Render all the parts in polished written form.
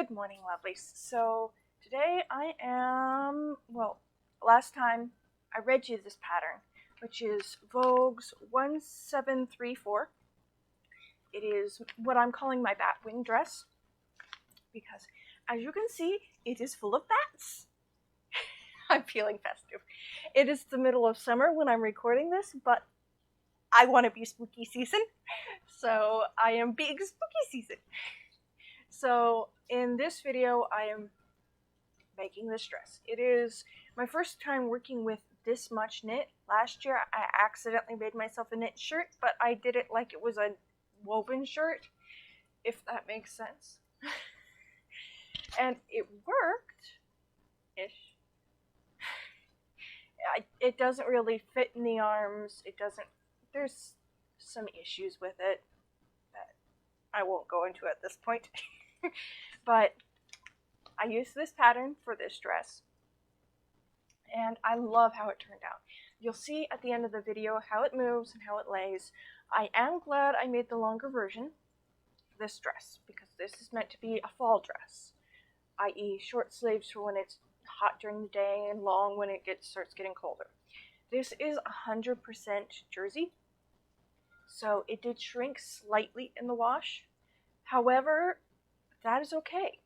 Good morning, lovelies. So today last time I read you this pattern, which is Vogue's 1734. It is what I'm calling my batwing dress because, as you can see, it is full of bats. I'm feeling festive. It is the middle of summer when I'm recording this, but I want to be spooky season, so I am being spooky season. So in this video, I am making this dress. It is my first time working with this much knit. Last year, I accidentally made myself a knit shirt, but I did it like it was a woven shirt, if that makes sense. And it worked-ish. It doesn't really fit in the arms. There's some issues with it that I won't go into at this point. But I used this pattern for this dress, and I love how it turned out. You'll see at the end of the video how it moves and how it lays. I am glad I made the longer version for this dress, because this is meant to be a fall dress, i.e. short sleeves for when it's hot during the day and long when it starts getting colder. This is 100% jersey, so it did shrink slightly in the wash. However, that is okay,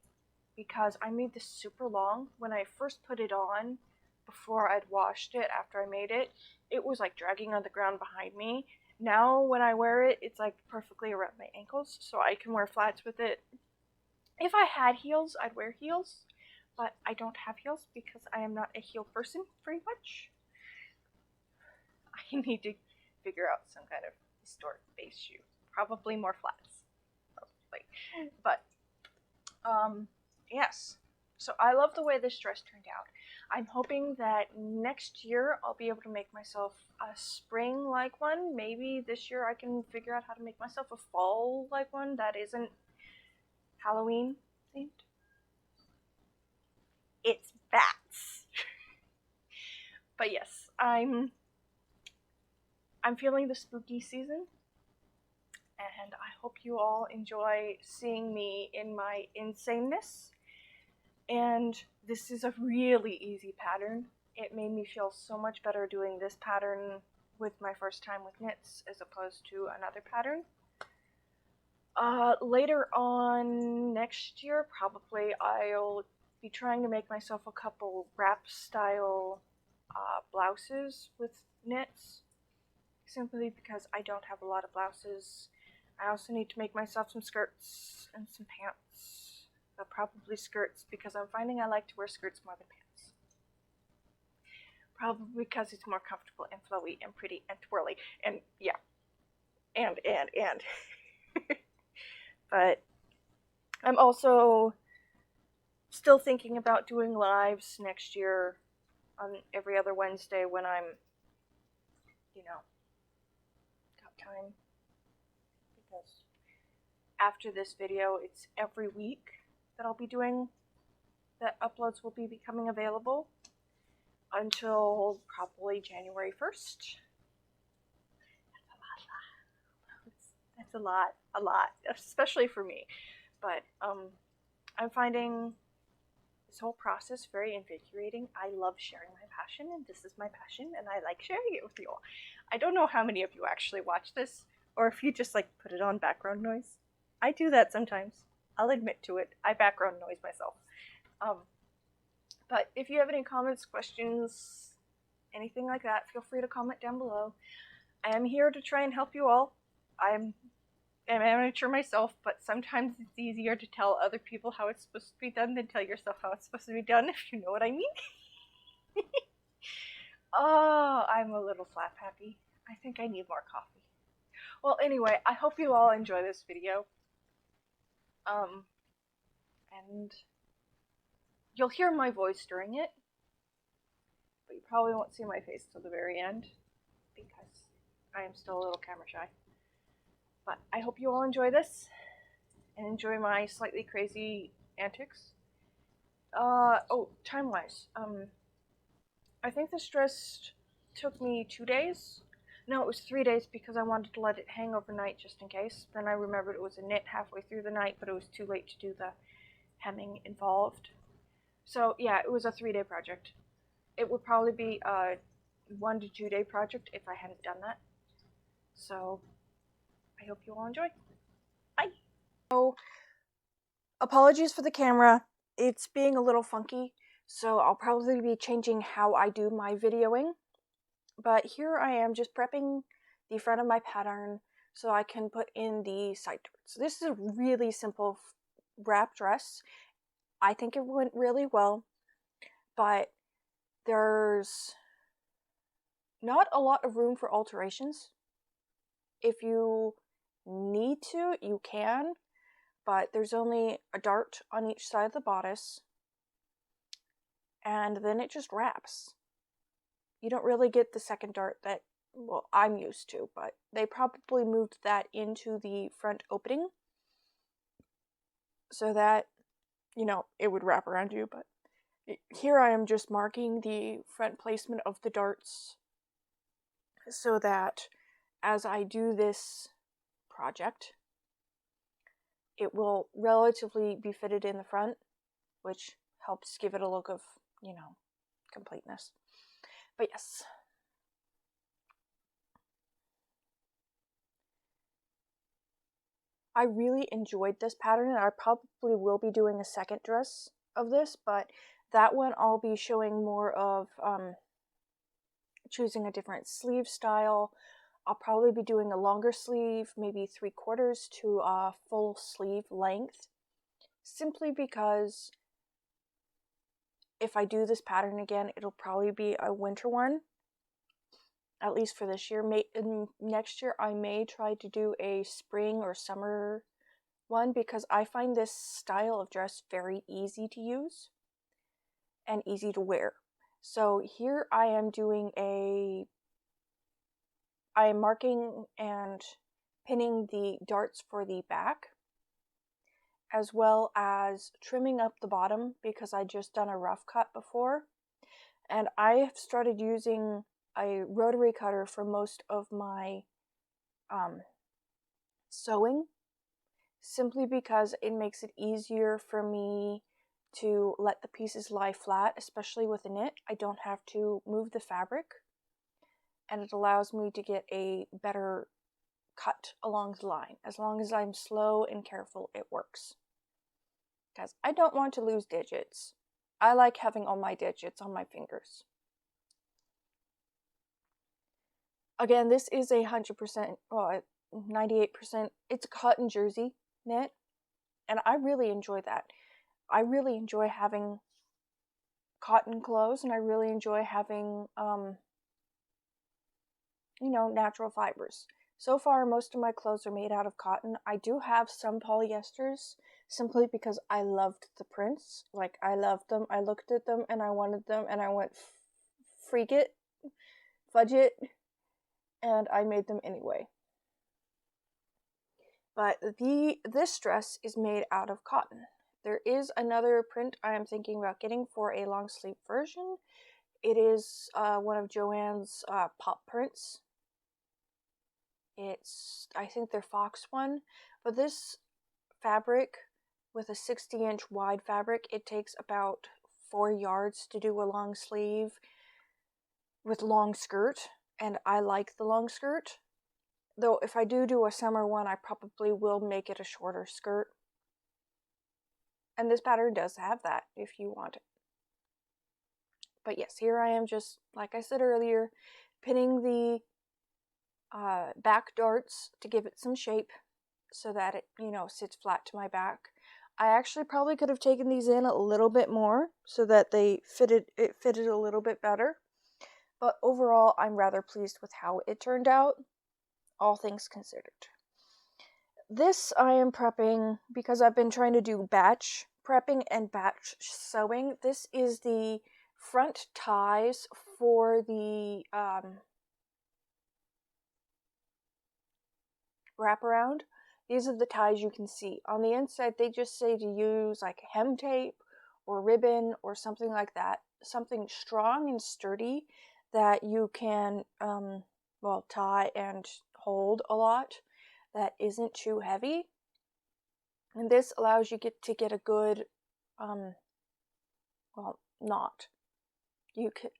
because I made this super long. When I first put it on, before I'd washed it after I made it, it was like dragging on the ground behind me. Now when I wear it, it's like perfectly around my ankles, so I can wear flats with it. If I had heels, I'd wear heels, but I don't have heels because I am not a heel person very much. I need to figure out some kind of historic base shoe. Probably more flats. Probably. But yes, so I love the way this dress turned out. I'm hoping that next year I'll be able to make myself a spring-like one. Maybe this year I can figure out how to make myself a fall-like one that isn't Halloween themed. It's bats. But yes, I'm feeling the spooky season, and I hope you all enjoy seeing me in my insaneness. And this is a really easy pattern. It made me feel so much better doing this pattern with my first time with knits as opposed to another pattern. Later on next year, probably I'll be trying to make myself a couple wrap style blouses with knits, simply because I don't have a lot of blouses. I also need to make myself some skirts and some pants. Probably skirts, because I'm finding I like to wear skirts more than pants. Probably because it's more comfortable and flowy and pretty and twirly and yeah. And. But I'm also still thinking about doing lives next year on every other Wednesday when I'm, got time. Because after this video, it's every week that I'll be doing, that uploads will be becoming available until probably January 1st. That's a lot, especially for me. But I'm finding this whole process very invigorating. I love sharing my passion, and this is my passion, and I like sharing it with you all. I don't know how many of you actually watch this, or if you just like put it on background noise. I do that sometimes. I'll admit to it. I background noise myself. But if you have any comments, questions, anything like that, feel free to comment down below. I am here to try and help you all. I'm an amateur myself, but sometimes it's easier to tell other people how it's supposed to be done than tell yourself how it's supposed to be done, if you know what I mean. Oh, I'm a little flap happy. I think I need more coffee. Well, anyway, I hope you all enjoy this video. And you'll hear my voice during it, but you probably won't see my face till the very end, because I am still a little camera shy. But I hope you all enjoy this, and enjoy my slightly crazy antics. Time-wise, I think this dress took me 2 days. No, it was 3 days, because I wanted to let it hang overnight just in case. Then I remembered it was a knit halfway through the night, but it was too late to do the hemming involved. So yeah, it was a 3-day project. It would probably be a 1 to 2 day project if I hadn't done that. So I hope you all enjoy. Bye. So apologies for the camera. It's being a little funky, so I'll probably be changing how I do my videoing. But here I am just prepping the front of my pattern so I can put in the side darts. This is a really simple wrap dress. I think it went really well, but there's not a lot of room for alterations. If you need to, you can, but there's only a dart on each side of the bodice, and then it just wraps. You don't really get the second dart that, well, I'm used to, but they probably moved that into the front opening so that, you know, it would wrap around you. But here I am just marking the front placement of the darts so that as I do this project, it will relatively be fitted in the front, which helps give it a look of, you know, completeness. But yes. I really enjoyed this pattern, and I probably will be doing a second dress of this, but that one I'll be showing more of choosing a different sleeve style. I'll probably be doing a longer sleeve, maybe 3/4 to a full sleeve length, simply because if I do this pattern again, it'll probably be a winter one, at least for this year. Next year I may try to do a spring or summer one, because I find this style of dress very easy to use and easy to wear. So here I am I am marking and pinning the darts for the back, as well as trimming up the bottom because I just done a rough cut before. And I have started using a rotary cutter for most of my sewing, simply because it makes it easier for me to let the pieces lie flat, especially with a knit. I don't have to move the fabric, and it allows me to get a better cut along the line. As long as I'm slow and careful, it works. Because I don't want to lose digits. I like having all my digits on my fingers. Again, this is 100%, well, 98%, it's a cotton jersey knit, and I really enjoy that. I really enjoy having cotton clothes, and I really enjoy having, you know, natural fibers. So far, most of my clothes are made out of cotton. I do have some polyesters, simply because I loved the prints. Like, I loved them, I looked at them, and I wanted them, and I went, freak it, fudge it, and I made them anyway. But this dress is made out of cotton. There is another print I am thinking about getting for a long sleeve version. It is one of Joann's pop prints. It's, I think they're Fox one, but this fabric, with a 60-inch wide fabric, it takes about 4 yards to do a long sleeve with long skirt, and I like the long skirt. Though if I do a summer one, I probably will make it a shorter skirt. And this pattern does have that if you want it. But yes, here I am, just like I said earlier, pinning the back darts to give it some shape so that it, you know, sits flat to my back. I actually probably could have taken these in a little bit more so that it fitted a little bit better. But overall, I'm rather pleased with how it turned out, all things considered. This I am prepping because I've been trying to do batch prepping and batch sewing. This is the front ties for the wraparound. These are the ties you can see. On the inside, they just say to use like hem tape or ribbon or something like that. Something strong and sturdy that you can, well, tie and hold a lot, that isn't too heavy. And this allows you to get a good well, knot.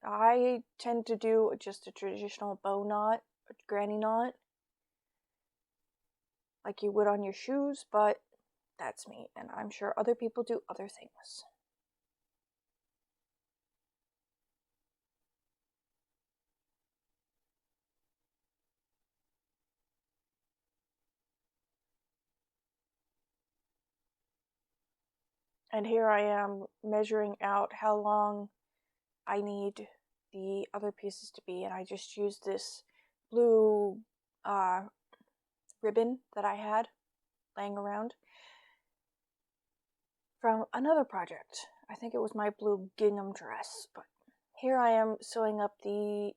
I tend to do just a traditional bow knot, a granny knot, like you would on your shoes, but that's me, and I'm sure other people do other things. And here I am measuring out how long I need the other pieces to be, and I just used this blue ribbon that I had laying around from another project. I think it was my blue gingham dress, but here I am sewing up the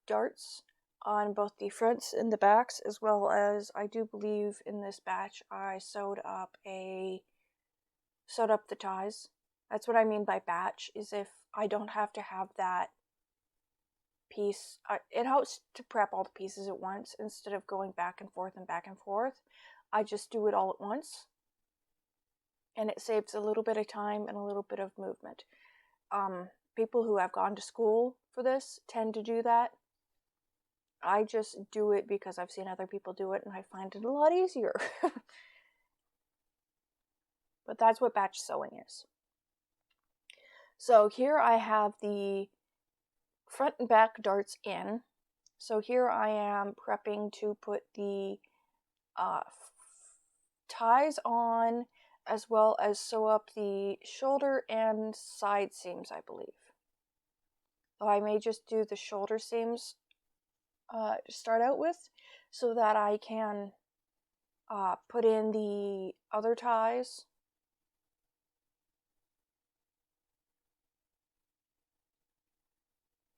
darts on both the fronts and the backs, as well as I do believe in this batch I sewed up the ties. That's what I mean by batch, is if I don't have to have that piece, it helps to prep all the pieces at once instead of going back and forth and back and forth. I just do it all at once, and it saves a little bit of time and a little bit of movement. People who have gone to school for this tend to do that. I just do it because I've seen other people do it and I find it a lot easier. But that's what batch sewing is. So here I have the front and back darts in. So here I am prepping to put the ties on, as well as sew up the shoulder and side seams, I believe. So I may just do the shoulder seams to start out with, so that I can put in the other ties.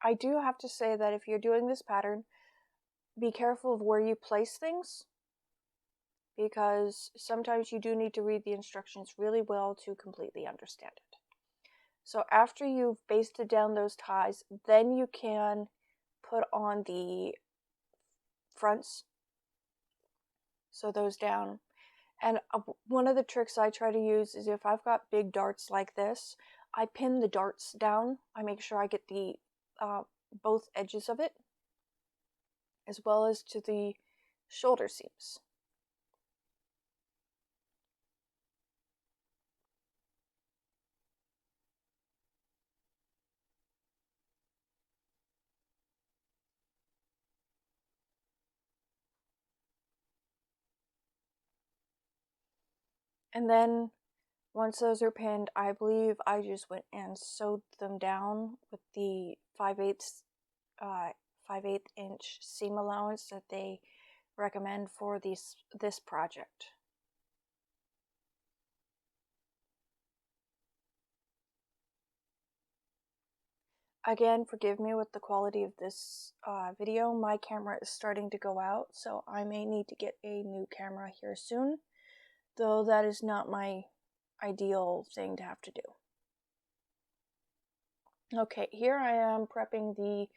I do have to say that if you're doing this pattern, be careful of where you place things, because sometimes you do need to read the instructions really well to completely understand it. So after you've basted down those ties, then you can put on the fronts, sew those down. And one of the tricks I try to use is, if I've got big darts like this, I pin the darts down. I make sure I get the both edges of it, as well as to the shoulder seams. And then once those are pinned, I believe I just went and sewed them down with the 5/8 inch seam allowance that they recommend for this project. Again, forgive me with the quality of this video. My camera is starting to go out, so I may need to get a new camera here soon, though that is not my ideal thing to have to do. Okay, here I am prepping the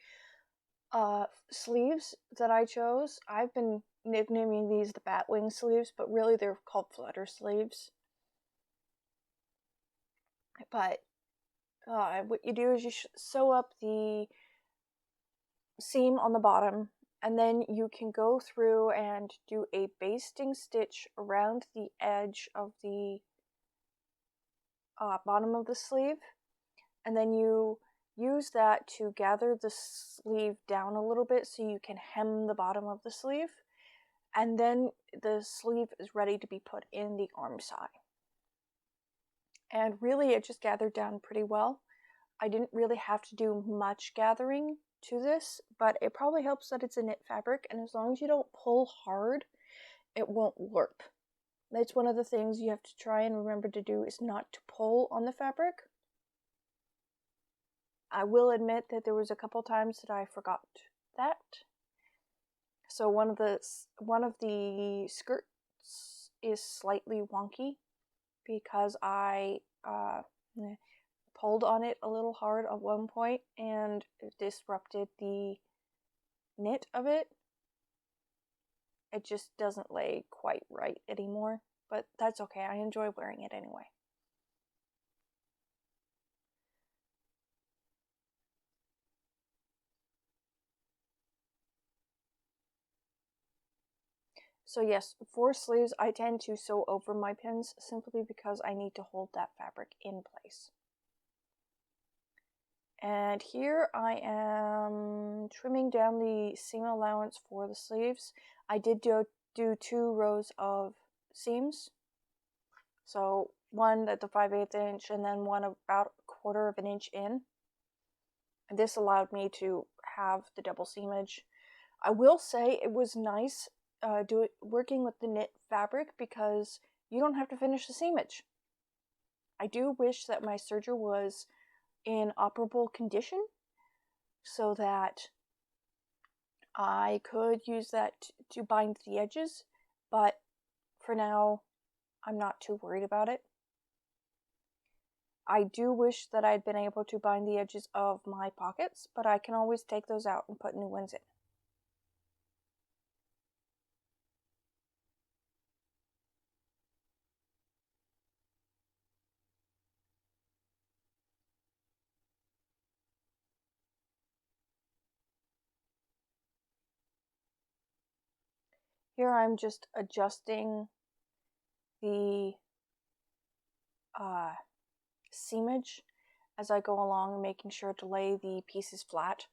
sleeves that I chose. I've been nicknaming these the batwing sleeves, but really they're called flutter sleeves. But what you do is you sew up the seam on the bottom, and then you can go through and do a basting stitch around the edge of the bottom of the sleeve, and then you use that to gather the sleeve down a little bit so you can hem the bottom of the sleeve, and then the sleeve is ready to be put in the arm side. And really it just gathered down pretty well. I didn't really have to do much gathering to this, but it probably helps that it's a knit fabric, and as long as you don't pull hard, it won't warp. That's one of the things you have to try and remember to do, is not to pull on the fabric. I will admit that there was a couple times that I forgot that. So one of the skirts is slightly wonky because I pulled on it a little hard at one point and it disrupted the knit of it. It just doesn't lay quite right anymore, but that's okay. I enjoy wearing it anyway. So yes, for sleeves, I tend to sew over my pins simply because I need to hold that fabric in place. And here I am trimming down the seam allowance for the sleeves. I did do 2 rows of seams. So one at the 5/8 inch and then one about 1/4 of an inch in. And this allowed me to have the double seamage. I will say it was nice working with the knit fabric because you don't have to finish the seamage. I do wish that my serger was in operable condition so that I could use that to bind the edges, but for now I'm not too worried about it. I do wish that I'd been able to bind the edges of my pockets, but I can always take those out and put new ones in. Here I'm just adjusting the seamage as I go along and making sure to lay the pieces flat.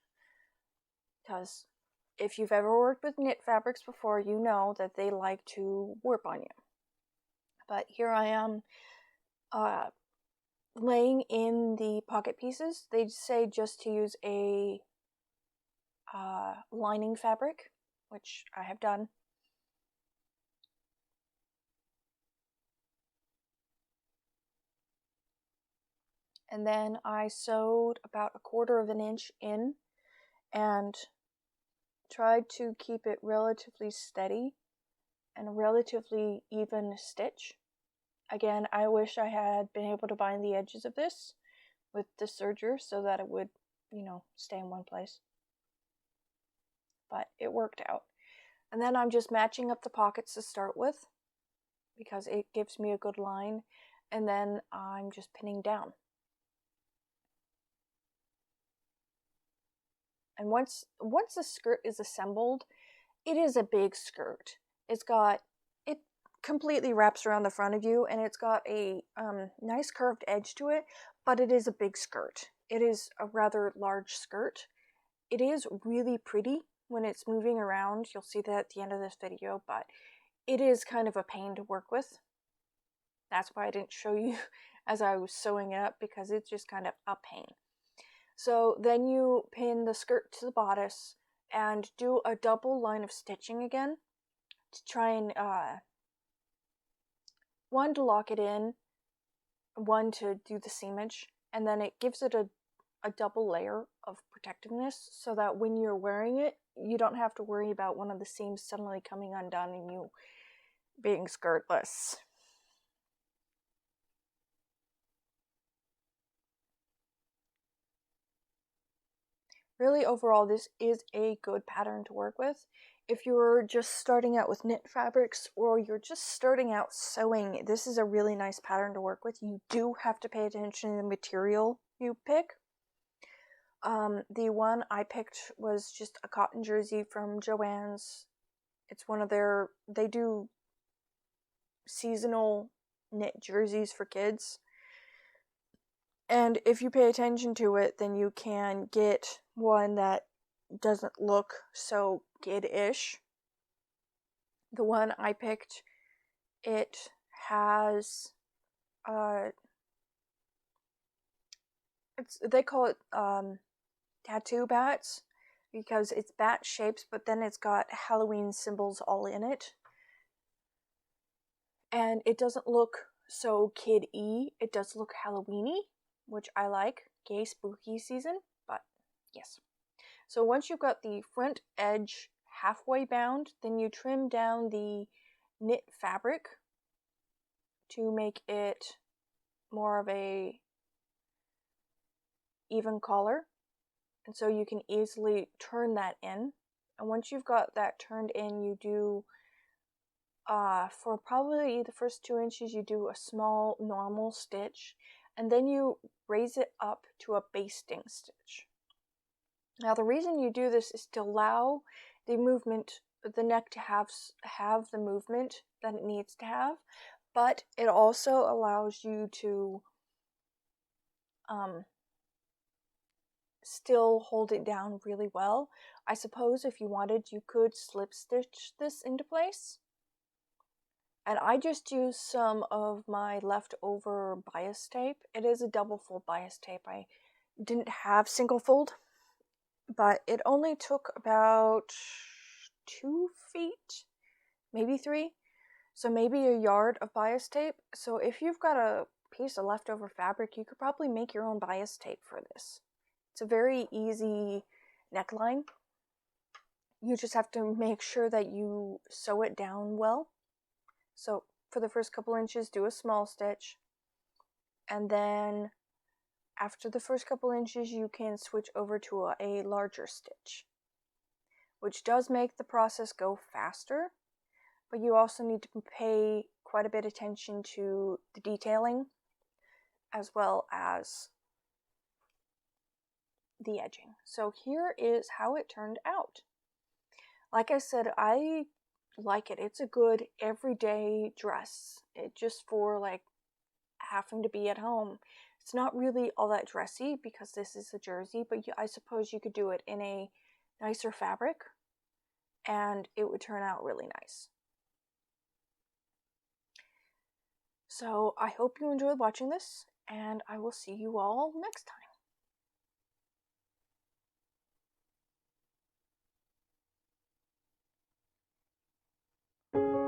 Because if you've ever worked with knit fabrics before, you know that they like to warp on you. But here I am laying in the pocket pieces. They say just to use a lining fabric, which I have done. And then I sewed about 1/4 of an inch in and tried to keep it relatively steady and a relatively even stitch. Again, I wish I had been able to bind the edges of this with the serger so that it would, stay in one place. But it worked out. And then I'm just matching up the pockets to start with because it gives me a good line. And then I'm just pinning down. And once the skirt is assembled, it is a big skirt. It completely wraps around the front of you, and it's got a nice curved edge to it, but it is a big skirt. It is a rather large skirt. It is really pretty when it's moving around. You'll see that at the end of this video, but it is kind of a pain to work with. That's why I didn't show you as I was sewing it up, because it's just kind of a pain. So then you pin the skirt to the bodice and do a double line of stitching again to try and one to lock it in, one to do the seamage, and then it gives it a double layer of protectiveness so that when you're wearing it, you don't have to worry about one of the seams suddenly coming undone and you being skirtless. Really, overall, this is a good pattern to work with. If you're just starting out with knit fabrics or you're just starting out sewing, this is a really nice pattern to work with. You do have to pay attention to the material you pick. The one I picked was just a cotton jersey from Joann's. It's one of they do seasonal knit jerseys for kids. And if you pay attention to it, then you can get one that doesn't look so kid-ish. The one I picked, it has they call it tattoo bats because it's bat shapes, but then it's got Halloween symbols all in it. And it doesn't look so kid-y, it does look Halloween-y, which I like. Gay spooky season, but yes. So once you've got the front edge halfway bound, then you trim down the knit fabric to make it more of a even collar. And so you can easily turn that in. And once you've got that turned in, you do, for probably the first 2 inches, you do a small normal stitch. And then you raise it up to a basting stitch. Now the reason you do this is to allow the movement, the neck to have the movement that it needs to have, but it also allows you to still hold it down really well. I suppose if you wanted, you could slip stitch this into place. And I just used some of my leftover bias tape. It is a double fold bias tape. I didn't have single fold, but it only took about 2 feet, maybe 3. So maybe a yard of bias tape. So if you've got a piece of leftover fabric, you could probably make your own bias tape for this. It's a very easy neckline. You just have to make sure that you sew it down well. So for the first couple inches, do a small stitch. And then after the first couple inches, you can switch over to a larger stitch, which does make the process go faster. But you also need to pay quite a bit of attention to the detailing as well as the edging. So here is how it turned out. Like I said, I like it. It's a good everyday dress. It just for like having to be at home. It's not really all that dressy because this is a jersey, but I suppose you could do it in a nicer fabric and it would turn out really nice. So I hope you enjoyed watching this, and I will see you all next time.